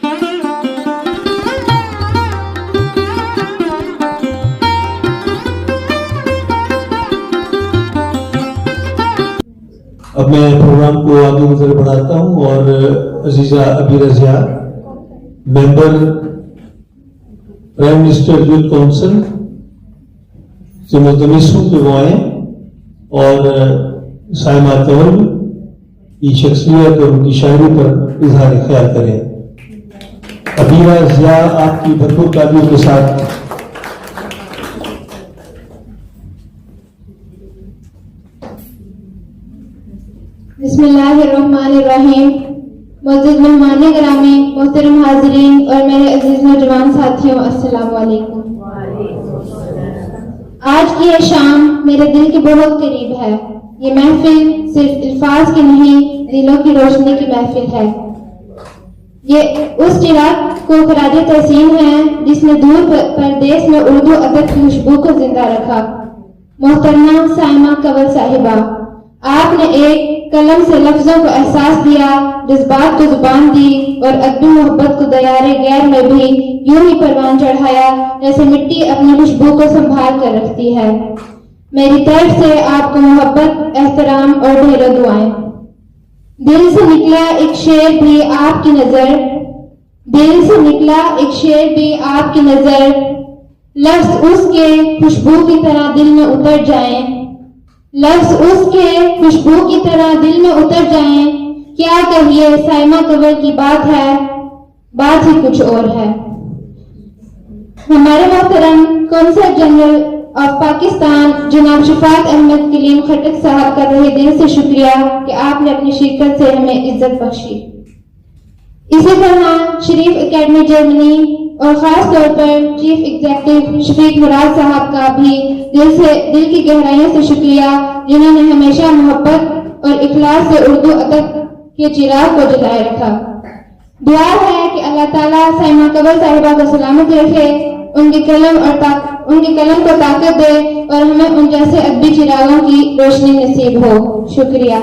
اب میں پروگرام کو آگے نظر بڑھاتا ہوں اور عزیزہ ابی رضیہ ممبر پرائم منسٹر یوتھ کونسل سے ملتمس ہوں کہ وہ آئیں اور سائمہ طول کی شخصیت اور ان کی شاعری پر اظہار خیال کریں. ابیرہ ضیاء آپ کی بھرپور تعریف کے ساتھ. بسم اللہ الرحمن الرحیم. معزز مہمان گرامی، محترم حاضرین اور میرے عزیز نوجوان ساتھیوں، السلام علیکم. آج کی یہ شام میرے دل کے بہت قریب ہے. یہ محفل صرف الفاظ کی نہیں، دلوں کی روشنی کی محفل ہے. یہ اس چراغ کو خراج تحسین ہے جس نے دور پردیس میں اردو ادب کی خوشبو کو زندہ رکھا. محترمہ سائمہ کنور صاحبہ، آپ نے ایک قلم سے لفظوں کو احساس دیا، جذبات کو زبان دی اور ادبی محبت کو دیار غیر میں بھی یوں ہی پروان چڑھایا جیسے مٹی اپنی خوشبو کو سنبھال کر رکھتی ہے. میری طرف سے آپ کو محبت، احترام اور ڈھیروں دعائیں. دل سے نکلا ایک شعر بھی آپ کی نظر، دل سے نکلا ایک شعر بھی آپ کی نظر، لفظ اس کے خوشبو کی طرح دل میں اتر جائیں، لفظ اس کے خوشبو کی طرح دل میں اتر جائیں. کیا کہیے سائمہ کنور کی بات ہے، بات ہی کچھ اور ہے. ہمارے محترم قونصل جنرل آف پاکستان جناب شفاعت احمد کلیم خٹک صاحب کا تہہ دل سے شکریہ کہ آپ نے اپنی شرکت سے ہمیں عزت بخشی. اسی طرح شریف اکیڈمی جرمنی اور خاص طور پر چیف ایگزیکٹو شفیق مراد صاحب کا بھی دل کی گہرائیوں سے شکریہ، جنہوں نے ہمیشہ محبت اور اخلاص سے اردو ادب کے چراغ کو جلائے رکھا. دعا ہے کہ اللہ تعالیٰ سائمہ کنور صاحبہ کو سلامت رکھے، ان کے قلم کو طاقت دے اور ہمیں ان جیسے ادبی چراغوں کی روشنی نصیب ہو. شکریہ.